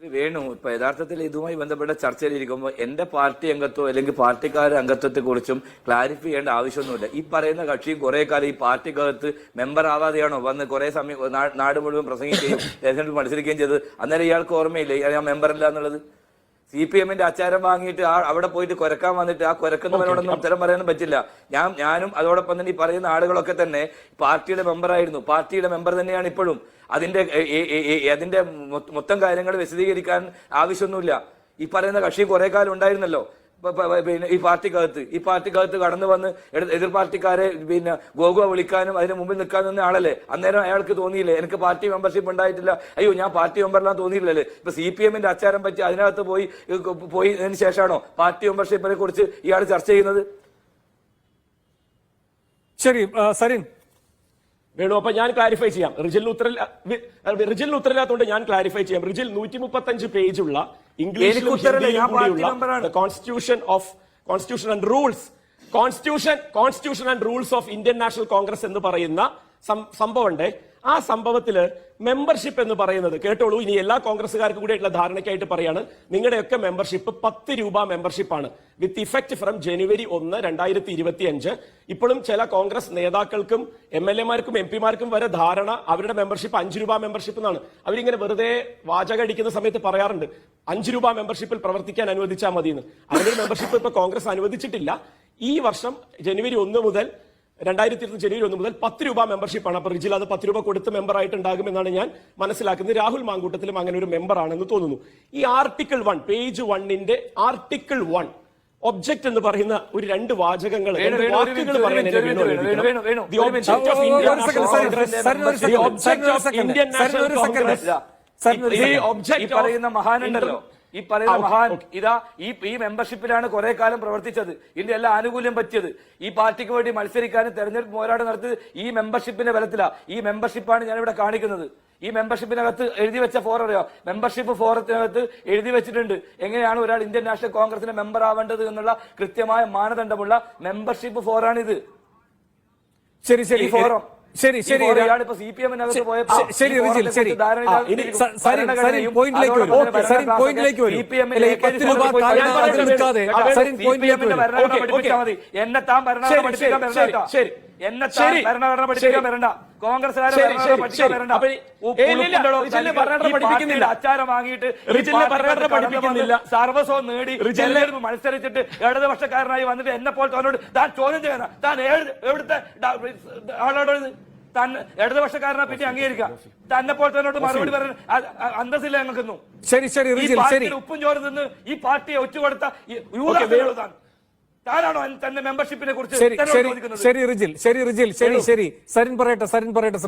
വേണു ഇപ്പൊ യഥാർത്ഥത്തിൽ ഇതുമായി ബന്ധപ്പെട്ട ചർച്ചയിലിരിക്കുമ്പോൾ എന്റെ പാർട്ടി അംഗത്വം അല്ലെങ്കിൽ പാർട്ടിക്കാരുടെ അംഗത്വത്തെ കുറിച്ചും ക്ലാരിഫൈ ചെയ്യേണ്ട ആവശ്യമൊന്നുമില്ല. ഈ പറയുന്ന കക്ഷിയും കുറെ കാലം ഈ പാർട്ടിക്കകത്ത് മെമ്പർ ആവാതെയാണോ വന്ന് കുറെ സമയം നാട് മുഴുവൻ പ്രസംഗിക്കുകയും തെരഞ്ഞെടുപ്പ് മത്സരിക്കുകയും ചെയ്തത്? അന്നേരം ഇയാൾക്ക് ഓർമ്മയില്ലേ ഞാൻ മെമ്പറല്ല എന്നുള്ളത്? CPM-ന്റെ അച്ചാരം വാങ്ങിയിട്ട് അവിടെ പോയിട്ട് കുരക്കാൻ വന്നിട്ട് ആ കുരക്കുന്നവരോടൊന്നും ഉത്തരം പറയാനും പറ്റില്ല. ഞാനും അതോടൊപ്പം തന്നെ ഈ പറയുന്ന ആളുകളൊക്കെ തന്നെ പാർട്ടിയുടെ മെമ്പറായിരുന്നു, പാർട്ടിയുടെ മെമ്പർ തന്നെയാണ് ഇപ്പോഴും. അതിന്റെ മൊത്തം കാര്യങ്ങൾ വിശദീകരിക്കാൻ ആവശ്യമൊന്നുമില്ല. ഈ പറയുന്ന കക്ഷി കുറെ കാലം ഉണ്ടായിരുന്നല്ലോ പിന്നെ ഈ പാർട്ടിക്കകത്ത് കടന്നു വന്ന് എതിർ പാർട്ടിക്കാരെ പിന്നെ ഗോകുവ വിളിക്കാനും അതിന് മുമ്പിൽ നിൽക്കാൻ നിന്ന ആളല്ലേ. അന്നേരം അയാൾക്ക് തോന്നിയില്ലേ എനിക്ക് പാർട്ടി മെമ്പർഷിപ്പ് ഉണ്ടായിട്ടില്ല, അയ്യോ ഞാൻ പാർട്ടി മെമ്പറിലാന്ന് തോന്നിയില്ലല്ലേ? ഇപ്പൊ CPM-ന്റെ അച്ചാരം പറ്റി അതിനകത്ത് പോയതിനു ശേഷമാണോ പാർട്ടി മെമ്പർഷിപ്പിനെ കുറിച്ച് ഇയാൾ ചർച്ച ചെയ്യുന്നത്? ശരി സരിൻ വേണു, അപ്പൊ ഞാൻ ക്ലാരിഫൈ ചെയ്യാം. റിജിലിന് ഉത്തരവില്ലാത്തതുകൊണ്ട് ഞാൻ ക്ലാരിഫൈ ചെയ്യാം. റിജിൽ 135 പേജുള്ള ഇംഗ്ലീഷിലും constitution and rules of Indian national Congress എന്ന് പറയുന്ന സംഭവമുണ്ട്. ആ സംഭവത്തില് മെമ്പർഷിപ്പ് എന്ന് പറയുന്നത് കേട്ടോളൂ, ഇനി എല്ലാ കോൺഗ്രസ്സുകാർക്കും കൂടിയുള്ള ധാരണയ്ക്കായിട്ട് പറയാണ്, നിങ്ങളുടെയൊക്കെ മെമ്പർഷിപ്പ് 10 രൂപ മെമ്പർഷിപ്പാണ് വിത്ത് ഇഫക്ട് ഫ്രം ജനുവരി 1, 2025. ഇപ്പോഴും ചില കോൺഗ്രസ് നേതാക്കൾക്കും MLA-മാർക്കും MP-മാർക്കും വരെ ധാരണ അവരുടെ മെമ്പർഷിപ്പ് 5 രൂപ മെമ്പർഷിപ്പ് എന്നാണ്. അവരിങ്ങനെ വെറുതെ വാചകം അടിക്കുന്ന സമയത്ത് പറയാറുണ്ട് 5 രൂപ മെമ്പർഷിപ്പിൽ പ്രവർത്തിക്കാൻ അനുവദിച്ചാൽ മതിയെന്ന്. അതിനൊരു മെമ്പർഷിപ്പ് ഇപ്പൊ കോൺഗ്രസ് അനുവദിച്ചിട്ടില്ല. ഈ വർഷം ജനുവരി 1 മുതൽ 2020 ജനുവരി 1 മുതൽ 10 രൂപ മെമ്പർഷിപ്പാണ്. അപ്പൊ റിജിൽ അത് 10 രൂപ കൊടുത്ത് മെമ്പർ ആയിട്ടുണ്ടാകുമെന്നാണ് ഞാൻ മനസ്സിലാക്കുന്നത്. രാഹുൽ മാങ്കൂട്ടത്തിലും അങ്ങനെ ഒരു മെമ്പർ ആണെന്ന് തോന്നുന്നു. ഈ ആർട്ടിക്കിൾ 1 പേജ് 1-ന്റെ ആർട്ടിക്കിൾ 1 ഒബ്ജക്ട് എന്ന് പറയുന്ന ഒരു 2 വാചകങ്ങൾ മഹാനുണ്ടല്ലോ, ഈ പറയുന്ന മഹാൻ ഇതാ ഈ മെമ്പർഷിപ്പിലാണ് കുറെ കാലം പ്രവർത്തിച്ചത്, ഇതിന്റെ എല്ലാ ആനുകൂല്യം പറ്റിയത്. ഈ പാർട്ടിക്ക് വേണ്ടി മത്സരിക്കാനും തെരഞ്ഞെടുപ്പ് പോരാട്ടം നടത്തിയത് ഈ മെമ്പർഷിപ്പിന്റെ ബലത്തിലാണ്. ഈ മെമ്പർഷിപ്പാണ് ഞാനിവിടെ കാണിക്കുന്നത്. ഈ മെമ്പർഷിപ്പിനകത്ത് എഴുതി വെച്ച ഫോർ അറിയോ? മെമ്പർഷിപ്പ് ഫോറത്തിനകത്ത് എഴുതി വെച്ചിട്ടുണ്ട് എങ്ങനെയാണ് ഒരാൾ ഇന്ത്യൻ നാഷണൽ കോൺഗ്രസിന്റെ മെമ്പർ ആവേണ്ടത് എന്നുള്ള കൃത്യമായ മാനദണ്ഡമുള്ള മെമ്പർഷിപ്പ് ഫോറാണിത്. ശരി ശരി ഫോറം ശരി ശരി ഇയാളിപ്പോ CPM-നകത്ത് പോയപ്പോൾ എന്നെ താൻ ഭരണഘടന പഠിപ്പിക്കാൻ വരണ്ട, എന്നെ താൻ ഭരണഘടന പഠിപ്പിക്കാൻ വരണ്ട, കോൺഗ്രസ്സുകാരെ പഠിപ്പിക്കാൻ വരണ്ട. അച്ചാരം വാങ്ങിയിട്ട് സർവസ്വം നേടി മത്സരിച്ചിട്ട് ഇടതുപക്ഷക്കാരനായി വന്നിട്ട് എന്നെ പോലെ തോന്നോട് താൻ ചോദ്യം ചെയ്യണം. താൻ എവിടുത്തെ ആളോട് താൻ ഇടതുപക്ഷക്കാരനെ പറ്റി അംഗീകരിക്കാം, തന്നെ പോലെ തന്നോട് മറുപടി പറയാൻ അന്തസ്സില്ല ഞങ്ങൾക്കൊന്നും. ഉപ്പും ചോറ് നിന്ന് ഈ പാർട്ടിയെ ഒറ്റുകൊടുത്ത താൻ താനാണോ തന്റെ മെമ്പർഷിപ്പിനെ കുറിച്ച്? ശരി റിജിൽ, ശരി റിജിൽ, ശരി ശരി സരിൻ പറയട്ടെ, സരിൻ പറയട്ടെ.